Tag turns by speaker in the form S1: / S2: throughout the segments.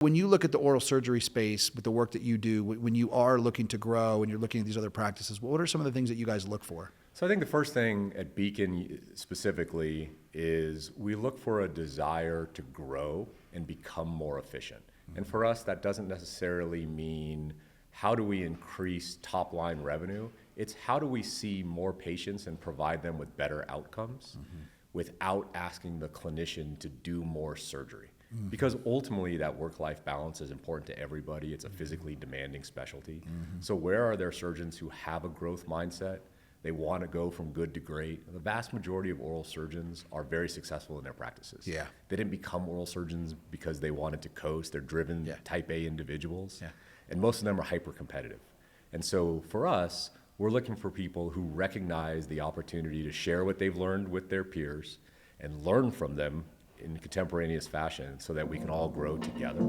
S1: When you look at the oral surgery space with the work that you do, when you are looking to grow and you're looking at these other practices, what are some of the things that you guys look for?
S2: So I think the first thing at Beacon specifically is we look for a desire to grow and become more efficient. And for us, that doesn't necessarily mean how do we increase top line revenue. It's how do we see more patients and provide them with better outcomes without asking the clinician to do more surgery. Because ultimately that work-life balance is important to everybody. It's a physically demanding specialty. So where are there surgeons who have a growth mindset? They want to go from good to great. The vast majority of oral surgeons are very successful in their practices.
S1: Yeah.
S2: They didn't become oral surgeons because they wanted to coast. They're driven type A individuals. And most of them are hyper-competitive. And so for us, we're looking for people who recognize the opportunity to share what they've learned with their peers and learn from them in contemporaneous fashion so that we can all grow together.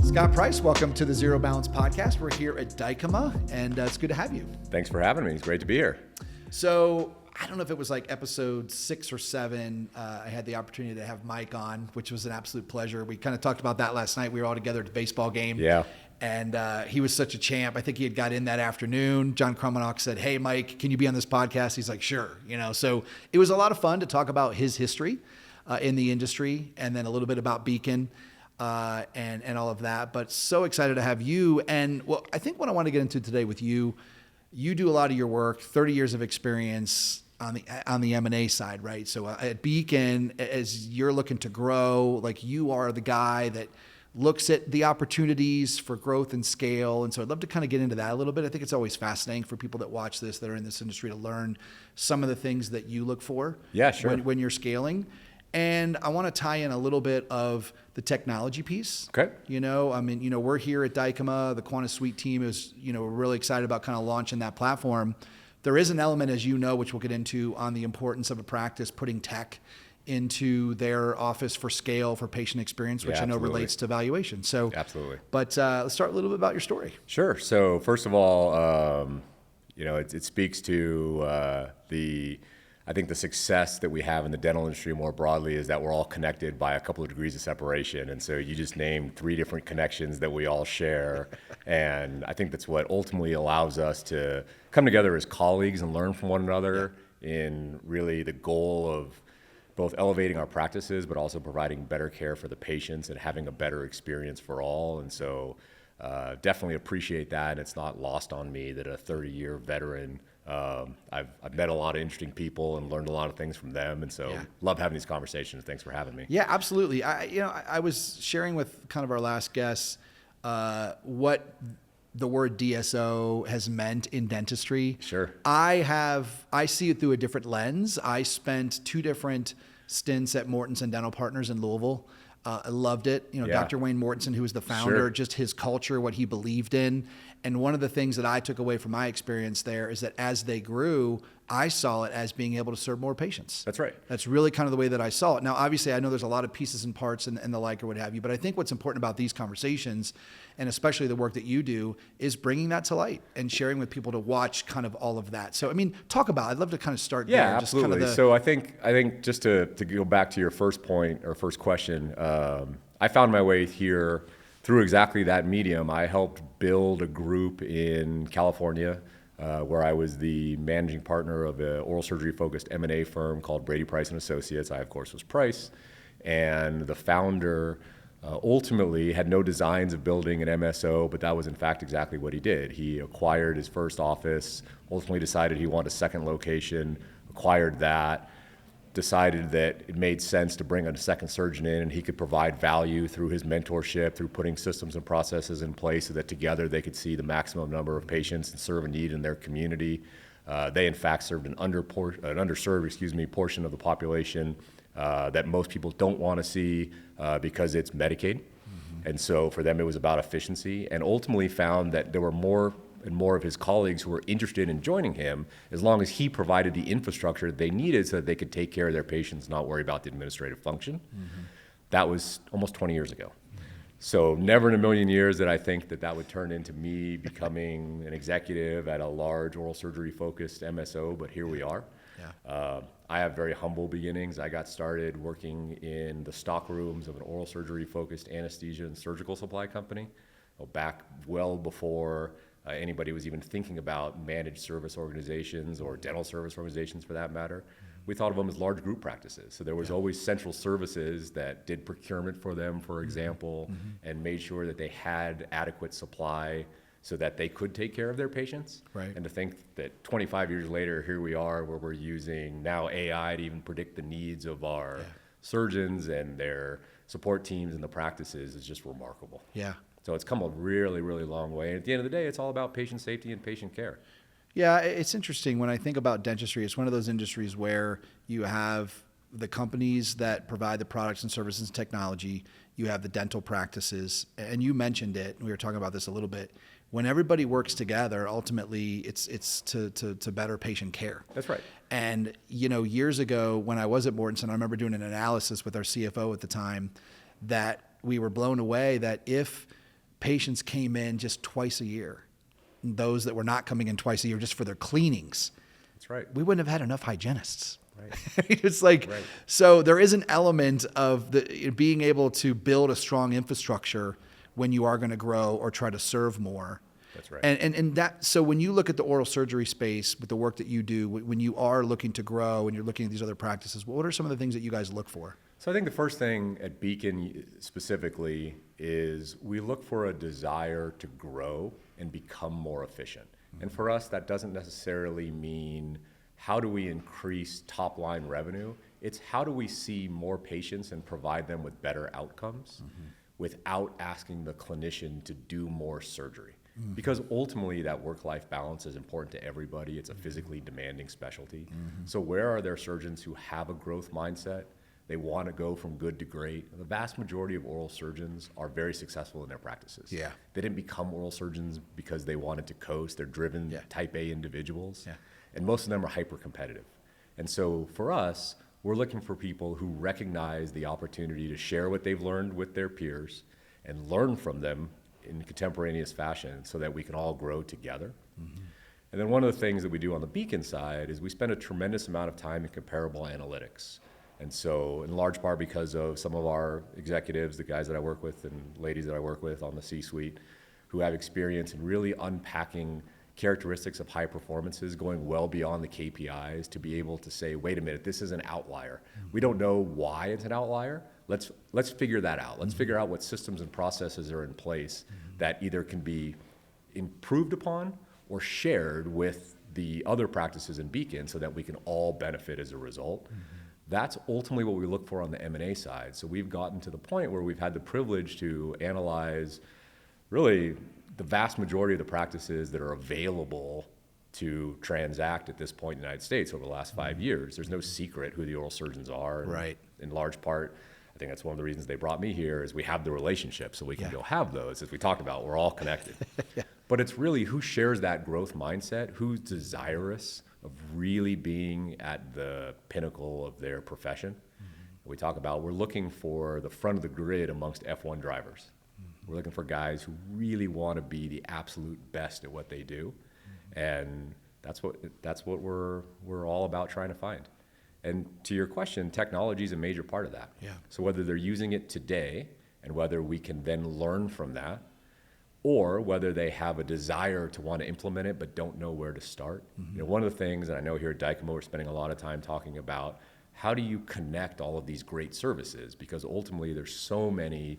S1: Scott Price, welcome to the ZeroBalance Podcast. We're here at Dykema, and it's good to have you.
S2: Thanks for having me. It's great to be here.
S1: So I don't know if it was like episode 6 or 7. I had the opportunity to have Mike on, which was an absolute pleasure. We kind of talked about that last night. We were all together at the baseball game.
S2: Yeah.
S1: And he was such a champ. I think he had got in that afternoon. John Krumanock said, "Hey, Mike, can you be on this podcast?" He's like, "Sure." So it was a lot of fun to talk about his history in the industry, and then a little bit about Beacon and all of that. But so excited to have you. And well, I think what I want to get into today with you, you do a lot of your work, 30 years of experience on the M&A side, right? So at Beacon, as you're looking to grow, like you are the guy that looks at the opportunities for growth and scale. And so I'd love to kind of get into that a little bit. I think it's always fascinating for people that watch this, that are in this industry, to learn some of the things that you look for when you're scaling. And I want to tie in a little bit of the technology piece.
S2: Okay.
S1: We're here at Dykema. The Quanta Suite team is, we're really excited about kind of launching that platform. There is an element, as you know, which we'll get into, on the importance of a practice putting tech into their office for scale, for patient experience, which I know relates to valuation. So
S2: absolutely.
S1: But let's start a little bit about your story.
S2: Sure. So first of all, it speaks to I think the success that we have in the dental industry more broadly is that we're all connected by a couple of degrees of separation. And so you just named 3 different connections that we all share. And I think that's what ultimately allows us to come together as colleagues and learn from one another in really the goal of both elevating our practices, but also providing better care for the patients and having a better experience for all. And so definitely appreciate that. It's not lost on me that a 30-year veteran, I've met a lot of interesting people and learned a lot of things from them. And so love having these conversations. Thanks for having me.
S1: Yeah, absolutely. I was sharing with kind of our last guest what the word DSO has meant in dentistry.
S2: Sure.
S1: I see it through a different lens. I spent 2 different stints at Mortensen Dental Partners in Louisville. I loved it. Dr. Wayne Mortensen, who was the founder, just his culture, what he believed in. And one of the things that I took away from my experience there is that as they grew, I saw it as being able to serve more patients.
S2: That's right.
S1: That's really kind of the way that I saw it. Now, obviously, I know there's a lot of pieces and parts and the like or what have you, but I think what's important about these conversations, and especially the work that you do, is bringing that to light and sharing with people to watch kind of all of that. So, I'd love to kind of start there.
S2: Yeah, absolutely.
S1: Just kind of
S2: so I think just to go back to your first point or first question, I found my way here through exactly that medium. I helped build a group in California where I was the managing partner of an oral surgery-focused M&A firm called Brady Price & Associates. I, of course, was Price. And the founder ultimately had no designs of building an MSO, but that was, in fact, exactly what he did. He acquired his first office, ultimately decided he wanted a second location, acquired that, decided that it made sense to bring a second surgeon in and he could provide value through his mentorship, through putting systems and processes in place so that together they could see the maximum number of patients and serve a need in their community. They, in fact, served an underserved portion of the population that most people don't want to see because it's Medicaid. And so for them, it was about efficiency, and ultimately found that there were more and more of his colleagues who were interested in joining him as long as he provided the infrastructure they needed so that they could take care of their patients, not worry about the administrative function. That was almost 20 years ago. So never in a million years did I think that would turn into me becoming an executive at a large oral surgery focused MSO, but here we are. I have very humble beginnings. I got started working in the stock rooms of an oral surgery focused anesthesia and surgical supply company back well before anybody was even thinking about managed service organizations or dental service organizations for that matter. We thought of them as large group practices. So there was always central services that did procurement for them, for example, and made sure that they had adequate supply so that they could take care of their patients.
S1: Right.
S2: And to think that 25 years later, here we are where we're using now AI to even predict the needs of our surgeons and their support teams and the practices is just remarkable.
S1: Yeah.
S2: So it's come a really, really long way. And at the end of the day, it's all about patient safety and patient care.
S1: Yeah, it's interesting when I think about dentistry. It's one of those industries where you have the companies that provide the products and services and technology. You have the dental practices, and you mentioned it. We were talking about this a little bit. When everybody works together, ultimately, it's to better patient care.
S2: That's right.
S1: And years ago when I was at Mortensen, I remember doing an analysis with our CFO at the time that we were blown away that if patients came in just twice a year, those that were not coming in twice a year just for their cleanings,
S2: That's right.
S1: we wouldn't have had enough hygienists.
S2: Right.
S1: It's like,
S2: Right.
S1: So there is an element of being able to build a strong infrastructure when you are going to grow or try to serve more.
S2: That's right.
S1: And that, so when you look at the oral surgery space with the work that you do, when you are looking to grow and you're looking at these other practices, what are some of the things that you guys look for?
S2: So I think the first thing at Beacon specifically is we look for a desire to grow and become more efficient. And for us, that doesn't necessarily mean how do we increase top line revenue. It's how do we see more patients and provide them with better outcomes without asking the clinician to do more surgery. Because ultimately that work-life balance is important to everybody. It's a physically demanding specialty. So where are there surgeons who have a growth mindset? They want to go from good to great. The vast majority of oral surgeons are very successful in their practices.
S1: Yeah.
S2: They didn't become oral surgeons because they wanted to coast. They're driven type A individuals.
S1: Yeah.
S2: And most of them are hyper competitive. And so for us, we're looking for people who recognize the opportunity to share what they've learned with their peers and learn from them in contemporaneous fashion so that we can all grow together. And then one of the things that we do on the Beacon side is we spend a tremendous amount of time in comparable analytics. And so in large part because of some of our executives, the guys that I work with and ladies that I work with on the C-suite who have experience in really unpacking characteristics of high performances, going well beyond the KPIs to be able to say, wait a minute, this is an outlier. We don't know why it's an outlier. Let's figure that out. Let's figure out what systems and processes are in place that either can be improved upon or shared with the other practices in Beacon so that we can all benefit as a result. That's ultimately what we look for on the M&A side. So we've gotten to the point where we've had the privilege to analyze really the vast majority of the practices that are available to transact at this point in the United States over the last 5 years. There's no secret who the oral surgeons are.
S1: Right.
S2: In large part, I think that's one of the reasons they brought me here is we have the relationship so we can go have those. As we talked about, we're all connected. But it's really who shares that growth mindset, who's desirous of really being at the pinnacle of their profession. We talk about we're looking for the front of the grid amongst F1 drivers. We're looking for guys who really want to be the absolute best at what they do. And that's what we're all about trying to find. And to your question, technology is a major part of that.
S1: Yeah.
S2: So whether they're using it today and whether we can then learn from that, or whether they have a desire to want to implement it but don't know where to start. One of the things, and I know here at Dykema we're spending a lot of time talking about how do you connect all of these great services, because ultimately there's so many,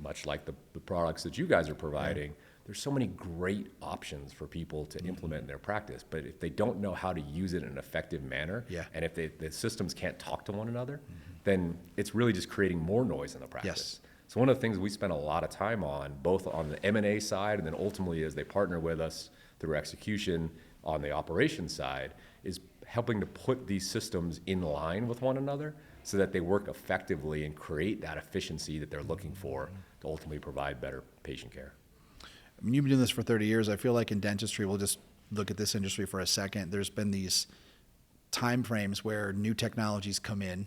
S2: much like the products that you guys are providing, there's so many great options for people to implement in their practice. But if they don't know how to use it in an effective manner, and if the systems can't talk to one another, then it's really just creating more noise in the practice. So one of the things we spend a lot of time on, both on the M&A side and then ultimately as they partner with us through execution on the operations side, is helping to put these systems in line with one another so that they work effectively and create that efficiency that they're looking for to ultimately provide better patient care.
S1: I mean, you've been doing this for 30 years. I feel like in dentistry, we'll just look at this industry for a second. There's been these time frames where new technologies come in,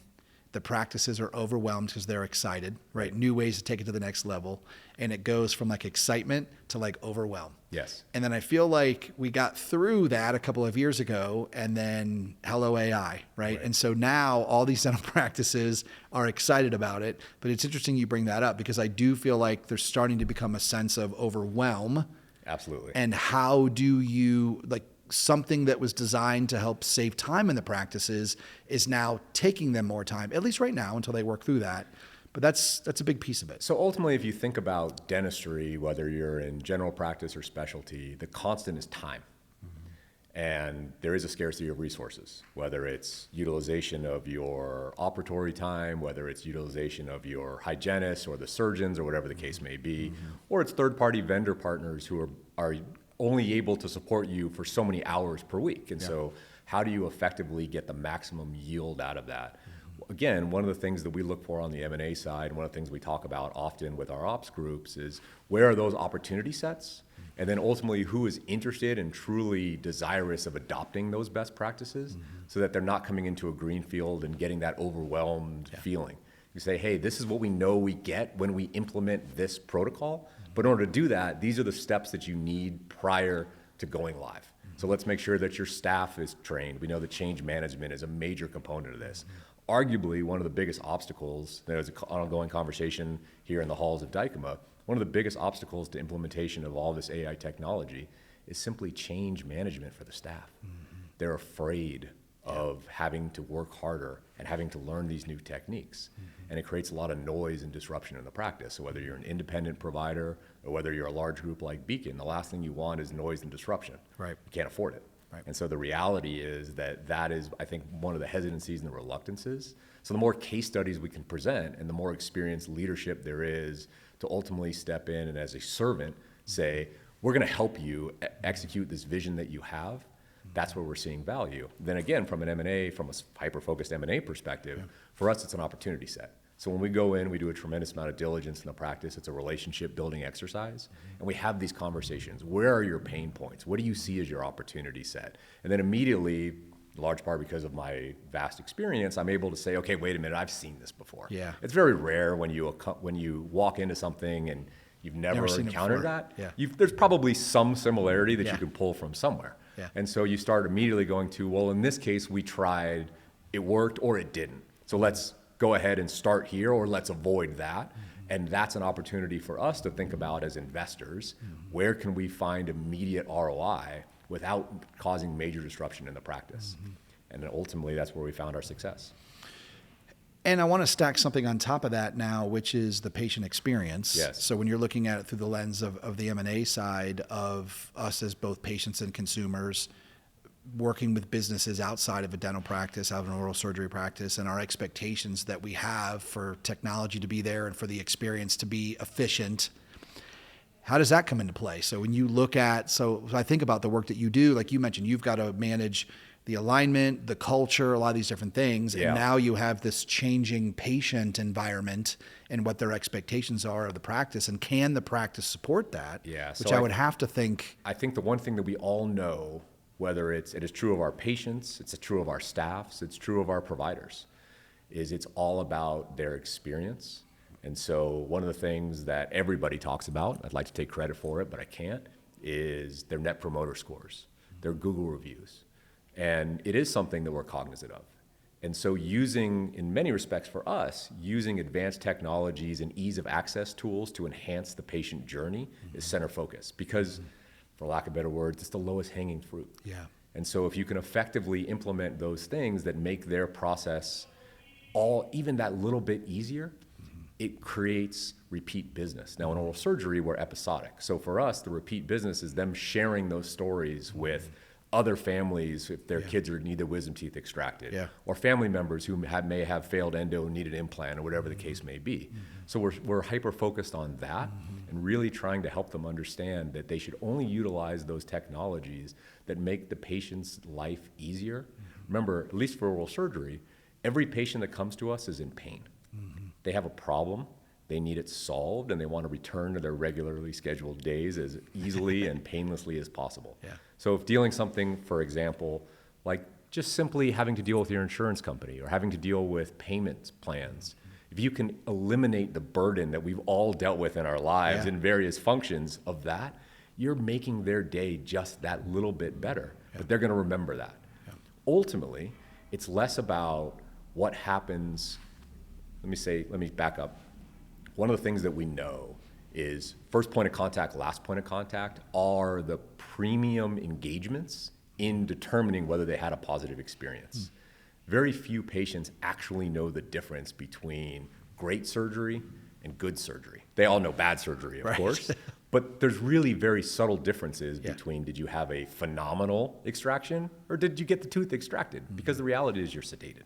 S1: The practices are overwhelmed because they're excited, right? New ways to take it to the next level. And it goes from like excitement to like overwhelm.
S2: Yes.
S1: And then I feel like we got through that a couple of years ago, and then hello AI, right? And so now all these dental practices are excited about it. But it's interesting you bring that up, because I do feel like there's starting to become a sense of overwhelm.
S2: Absolutely.
S1: And how do you, like, something that was designed to help save time in the practices is now taking them more time, at least right now, until they work through that. But that's a big piece of it.
S2: So ultimately, if you think about dentistry, whether you're in general practice or specialty, the constant is time. And there is a scarcity of resources, whether it's utilization of your operatory time, whether it's utilization of your hygienists or the surgeons or whatever the case may be, or it's third-party vendor partners who are only able to support you for so many hours per week. And so how do you effectively get the maximum yield out of that? Again, one of the things that we look for on the M&A side, and one of the things we talk about often with our ops groups, is where are those opportunity sets? And then ultimately, who is interested and truly desirous of adopting those best practices so that they're not coming into a green field and getting that overwhelmed feeling. You say, hey, this is what we know we get when we implement this protocol. But in order to do that, these are the steps that you need prior to going live. So let's make sure that your staff is trained. We know that change management is a major component of this. Arguably, one of the biggest obstacles, there's an ongoing conversation here in the halls of Dykema, one of the biggest obstacles to implementation of all this AI technology is simply change management for the staff. They're afraid of having to work harder and having to learn these new techniques. And it creates a lot of noise and disruption in the practice. So whether you're an independent provider or whether you're a large group like Beacon, the last thing you want is noise and disruption.
S1: Right.
S2: You can't afford it.
S1: Right.
S2: And so the reality is that is, I think, one of the hesitancies and the reluctances. So the more case studies we can present and the more experienced leadership there is to ultimately step in and as a servant say, we're going to help you execute this vision that you have, that's where we're seeing value. Then again, from an M&A, from a hyper-focused M&A perspective, for us, it's an opportunity set. So when we go in, we do a tremendous amount of diligence in the practice. It's a relationship building exercise. And we have these conversations. Where are your pain points? What do you see as your opportunity set? And then immediately, in large part because of my vast experience, I'm able to say, okay, wait a minute, I've seen this before.
S1: Yeah.
S2: It's very rare when you walk into something and you've never encountered that.
S1: Yeah.
S2: There's probably some similarity that you can pull from somewhere.
S1: Yeah.
S2: And so you start immediately going to, well, in this case, we tried, it worked or it didn't. So let's go ahead and start here, or let's avoid that. And that's an opportunity for us to think about as investors, where can we find immediate ROI without causing major disruption in the practice? And then ultimately, that's where we found our success.
S1: And I want to stack something on top of that now, which is the patient experience.
S2: Yes.
S1: So when you're looking at it through the lens of the M&A side of us as both patients and consumers, working with businesses outside of a dental practice, out of an oral surgery practice, and our expectations that we have for technology to be there and for the experience to be efficient, how does that come into play? So when you look at, so I think about the work that you do, like you mentioned, you've got to manage the alignment, the culture, a lot of these different things.
S2: Yeah.
S1: And now you have this changing patient environment and what their expectations are of the practice. And can the practice support that?
S2: Yeah.
S1: Which I would have to think.
S2: I think the one thing that we all know, whether it is true of our patients, it's true of our staffs, it's true of our providers, is it's all about their experience. And so one of the things that everybody talks about, I'd like to take credit for it, but I can't, is their net promoter scores, their Google reviews. And it is something that we're cognizant of. And so in many respects for us, using advanced technologies and ease of access tools to enhance the patient journey is center focus, because for lack of better words, it's the lowest hanging fruit.
S1: Yeah.
S2: And so if you can effectively implement those things that make their process even that little bit easier, it creates repeat business. Now in oral surgery, we're episodic. So for us, the repeat business is them sharing those stories with other families if their kids need their wisdom teeth extracted, or family members who may have failed endo and need an implant, or whatever the case may be. So we're hyper focused on that and really trying to help them understand that they should only utilize those technologies that make the patient's life easier. Remember, at least for oral surgery, every patient that comes to us is in pain. They have a problem, they need it solved, and they want to return to their regularly scheduled days as easily and painlessly as possible. So if dealing something, for example, like just simply having to deal with your insurance company or having to deal with payment plans. If you can eliminate the burden that we've all dealt with in our lives in various functions of that, you're making their day just that little bit better. But they're going to remember that. Ultimately, it's less about what happens. Let me back up. One of the things that we know is first point of contact, last point of contact are the premium engagements in determining whether they had a positive experience. Very few patients actually know the difference between great surgery and good surgery. They all know bad surgery, of course, but there's really very subtle differences between did you have a phenomenal extraction or did you get the tooth extracted? Because the reality is you're sedated.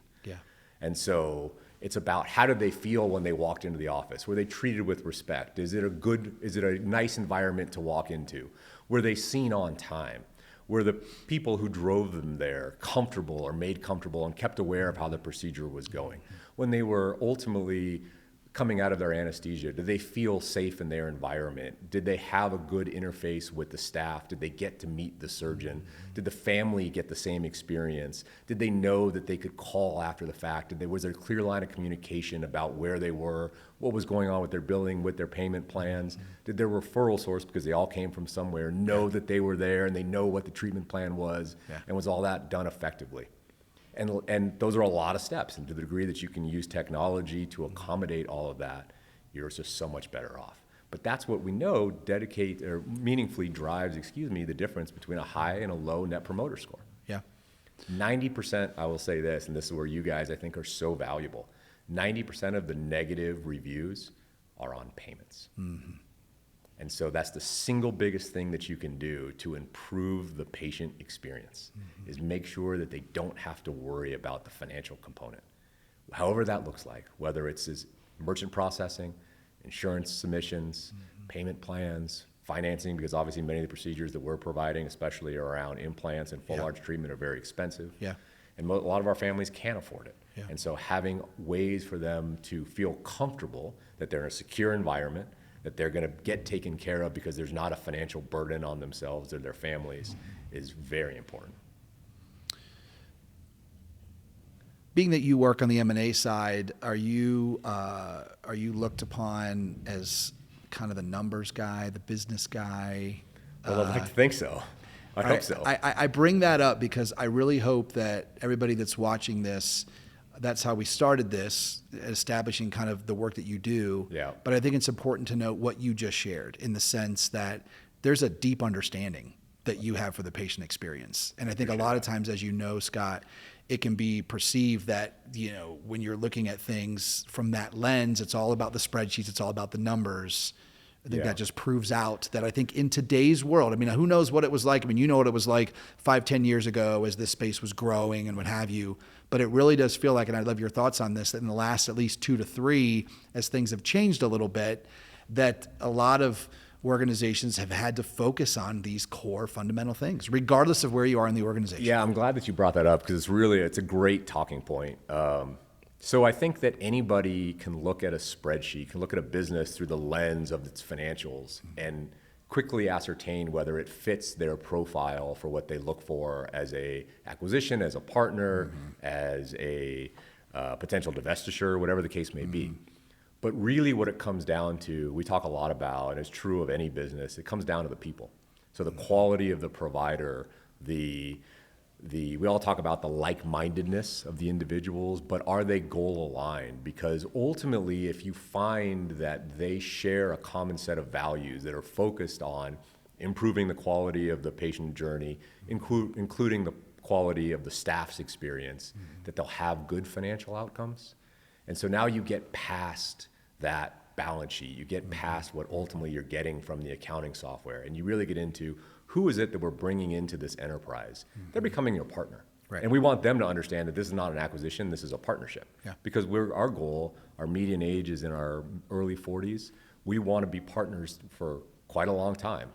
S2: And so it's about how did they feel when they walked into the office? Were they treated with respect? Is it a nice environment to walk into? Were they seen on time? Were the people who drove them there comfortable or made comfortable and kept aware of how the procedure was going? When they were ultimately coming out of their anesthesia, did they feel safe in their environment? Did they have a good interface with the staff? Did they get to meet the surgeon? Did the family get the same experience? Did they know that they could call after the fact? Was there a clear line of communication about where they were, what was going on with their billing, with their payment plans? Did their referral source, because they all came from somewhere, know that they were there and they know what the treatment plan was? And was all that done effectively? And those are a lot of steps, and to the degree that you can use technology to accommodate all of that, you're just so much better off. But that's what we know meaningfully drives, the difference between a high and a low net promoter score. 90%, I will say this, and this is where you guys I think are so valuable, 90% of the negative reviews are on payments. And so that's the single biggest thing that you can do to improve the patient experience is make sure that they don't have to worry about the financial component. However that looks like, whether it's merchant processing, insurance submissions, payment plans, financing, because obviously many of the procedures that we're providing, especially around implants and full arch treatment, are very expensive. And a lot of our families can't afford it. And so having ways for them to feel comfortable that they're in a secure environment, that they're going to get taken care of because there's not a financial burden on themselves or their families is very important.
S1: Being that you work on the M&A side, are you looked upon as kind of the numbers guy, the business guy?
S2: Well, I'd like to think so. I hope so.
S1: I bring that up because I really hope that everybody that's watching this, that's how we started this, establishing kind of the work that you do. But I think it's important to note what you just shared in the sense that there's a deep understanding that you have for the patient experience. And I think a lot of times, as you know, Scott, it can be perceived that, when you're looking at things from that lens, it's all about the spreadsheets, it's all about the numbers. I think that just proves out that I think in today's world, who knows what it was like? You know what it was like 5-10 years ago as this space was growing and what have you. But it really does feel like, and I'd love your thoughts on this, that in the last at least 2 to 3, as things have changed a little bit, that a lot of organizations have had to focus on these core fundamental things, regardless of where you are in the organization.
S2: Yeah, I'm glad that you brought that up because it's a great talking point. So I think that anybody can look at a spreadsheet, can look at a business through the lens of its financials and quickly ascertain whether it fits their profile for what they look for as a acquisition, as a partner, as a potential divestiture, whatever the case may be. But really what it comes down to, we talk a lot about, and it's true of any business, it comes down to the people. So the quality of the provider, we all talk about the like-mindedness of the individuals, but are they goal aligned? Because ultimately, if you find that they share a common set of values that are focused on improving the quality of the patient journey, including the quality of the staff's experience, that they'll have good financial outcomes. And so now you get past that balance sheet, you get past what ultimately you're getting from the accounting software, and you really get into who is it that we're bringing into this enterprise? They're becoming your partner. And we want them to understand that this is not an acquisition, this is a partnership. Because our goal, our median age is in our early 40s. We want to be partners for quite a long time.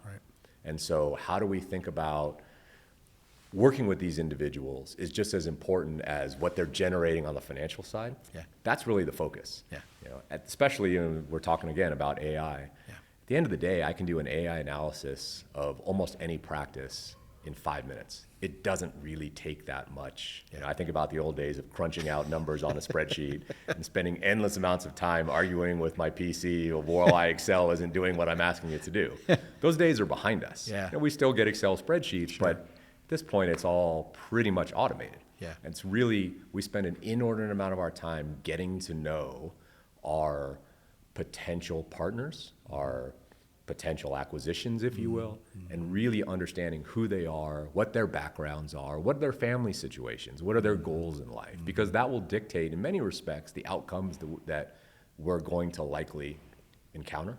S2: And so how do we think about working with these individuals is just as important as what they're generating on the financial side. That's really the focus. Especially we're talking again about AI. At the end of the day, I can do an AI analysis of almost any practice in 5 minutes. It doesn't really take that much. You know, I think about the old days of crunching out numbers on a spreadsheet and spending endless amounts of time arguing with my PC of why Excel isn't doing what I'm asking it to do. Those days are behind us.
S1: Yeah.
S2: You know, we still get Excel spreadsheets, but at this point it's all pretty much automated.
S1: Yeah.
S2: And it's really, we spend an inordinate amount of our time getting to know our potential partners, our potential acquisitions, if you will, and really understanding who they are, what their backgrounds are, what are their family situations, what are their goals in life, because that will dictate, in many respects, the outcomes that we're going to likely encounter.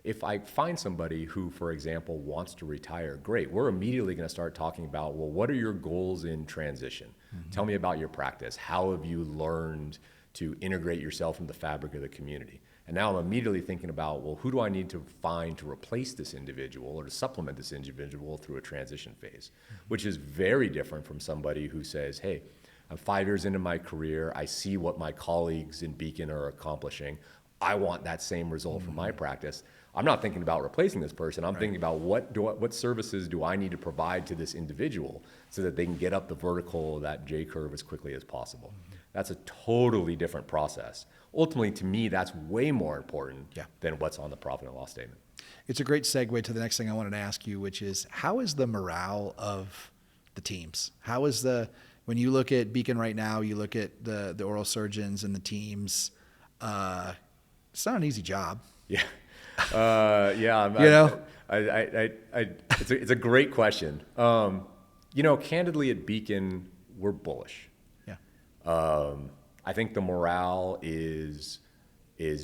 S2: If I find somebody who, for example, wants to retire, great, we're immediately going to start talking about, well, what are your goals in transition? Tell me about your practice. How have you learned to integrate yourself in the fabric of the community? And now I'm immediately thinking about, well, who do I need to find to replace this individual or to supplement this individual through a transition phase, which is very different from somebody who says, hey, I'm 5 years into my career. I see what my colleagues in Beacon are accomplishing. I want that same result from my practice. I'm not thinking about replacing this person. I'm thinking about what services do I need to provide to this individual so that they can get up the vertical of that J curve as quickly as possible. That's a totally different process. Ultimately, to me, that's way more important than what's on the profit and loss statement.
S1: It's a great segue to the next thing I wanted to ask you, which is, how is the morale of the teams? How is when you look at Beacon right now, you look at the oral surgeons and the teams, it's not an easy job.
S2: Yeah. It's a great question. Candidly at Beacon, we're bullish. Yeah. I think the morale is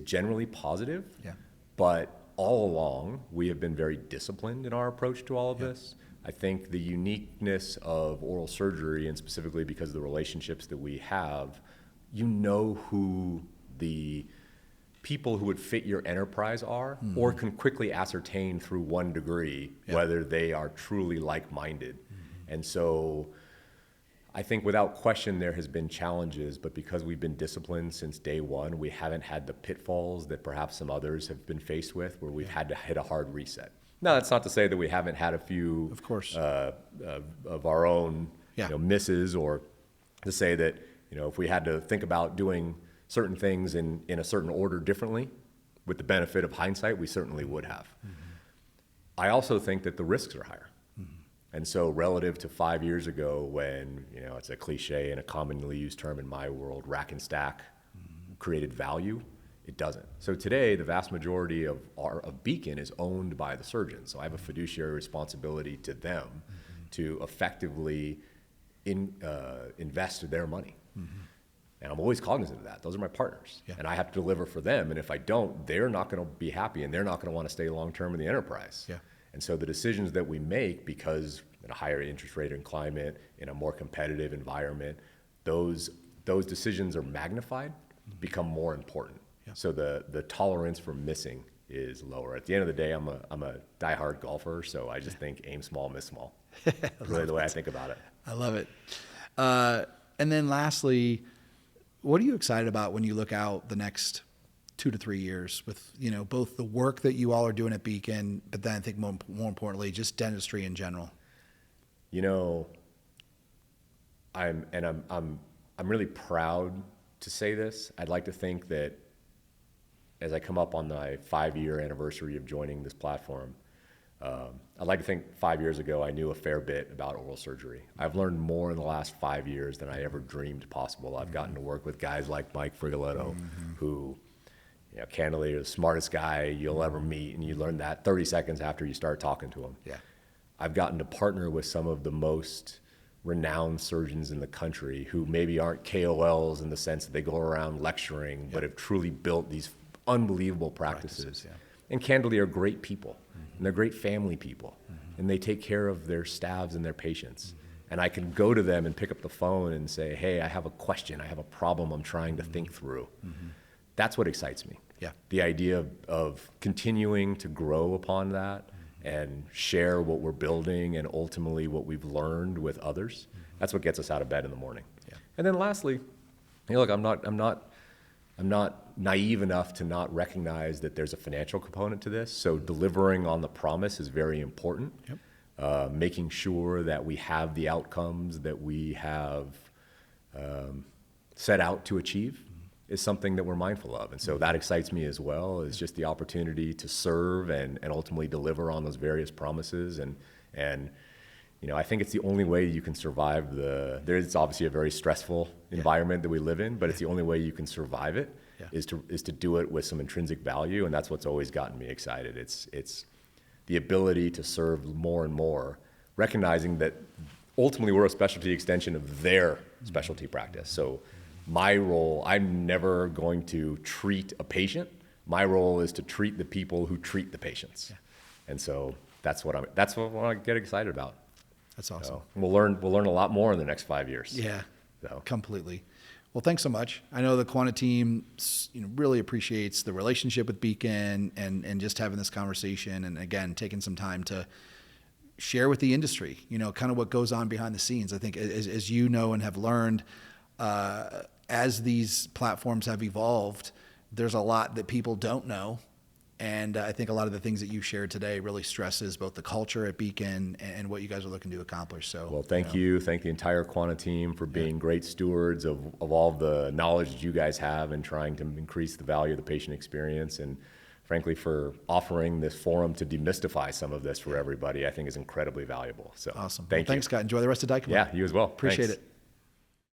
S2: generally positive. Yeah. But all along, we have been very disciplined in our approach to all of this. I think the uniqueness of oral surgery, and specifically because of the relationships that we have, you know who the people who would fit your enterprise are, or can quickly ascertain through one degree whether they are truly like-minded. And so I think without question there has been challenges, but because we've been disciplined since day one, we haven't had the pitfalls that perhaps some others have been faced with, where we've had to hit a hard reset. Now, that's not to say that we haven't had a few
S1: of course
S2: of our own misses, or to say that if we had to think about doing certain things in a certain order differently, with the benefit of hindsight, we certainly would have. I also think that the risks are higher. And so relative to 5 years ago, when, it's a cliche and a commonly used term in my world, rack and stack created value, it doesn't. So today, the vast majority of Beacon is owned by the surgeons. So I have a fiduciary responsibility to them to effectively invest their money. And I'm always cognizant of that. Those are my partners. And I have to deliver for them. And if I don't, they're not going to be happy, and they're not going to want to stay long-term in the enterprise. And so the decisions that we make, because in a higher interest rate and climate, in a more competitive environment, those decisions are magnified, become more important. So the tolerance for missing is lower. At the end of the day, I'm a diehard golfer, so I just think aim small, miss small. Really the way I think about it.
S1: I love it. And then lastly, what are you excited about when you look out the next 2 to 3 years with, both the work that you all are doing at Beacon, but then I think more importantly, just dentistry in general?
S2: I'm really proud to say this. I'd like to think that as I come up on my 5-year anniversary of joining this platform, I'd like to think 5 years ago I knew a fair bit about oral surgery. I've learned more in the last 5 years than I ever dreamed possible. I've gotten to work with guys like Mike Frigoletto, who, candidly, are the smartest guy you'll ever meet, and you learn that 30 seconds after you start talking to him. I've gotten to partner with some of the most renowned surgeons in the country who maybe aren't KOLs in the sense that they go around lecturing, but have truly built these unbelievable practices. And candidly are great people, and they're great family people, and they take care of their staffs and their patients. And I can go to them and pick up the phone and say, hey, I have a question, I have a problem I'm trying to think through. That's what excites me. The idea of continuing to grow upon that and share what we're building and ultimately what we've learned with others. That's what gets us out of bed in the morning. And then lastly, look, I'm not naive enough to not recognize that there's a financial component to this. So delivering on the promise is very important. making sure that we have the outcomes that we have set out to achieve is something that we're mindful of. And so that excites me as well, is just the opportunity to serve and ultimately deliver on those various promises. And I think it's the only way you can survive there's obviously a very stressful environment that we live in, but it's the only way you can survive it is to do it with some intrinsic value. And that's what's always gotten me excited. It's the ability to serve more and more, recognizing that ultimately we're a specialty extension of their specialty practice. So my role, I'm never going to treat a patient. My role is to treat the people who treat the patients. Yeah. And so that's what I get excited about.
S1: That's awesome.
S2: So we'll learn a lot more in the next 5 years.
S1: Yeah, completely. Well, thanks so much. I know the Quanta team really appreciates the relationship with Beacon and just having this conversation, and again, taking some time to share with the industry, kind of what goes on behind the scenes. I think as you know and have learned, as these platforms have evolved, there's a lot that people don't know. And I think a lot of the things that you shared today really stresses both the culture at Beacon and what you guys are looking to accomplish. So,
S2: well, thank you. Thank the entire Quanta team for being great stewards of all the knowledge that you guys have and trying to increase the value of the patient experience. And frankly, for offering this forum to demystify some of this for everybody, I think is incredibly valuable. So
S1: awesome.
S2: Thanks,
S1: Scott. Enjoy the rest of Dykema.
S2: Yeah, you as well.
S1: Appreciate
S2: Thanks.
S1: it.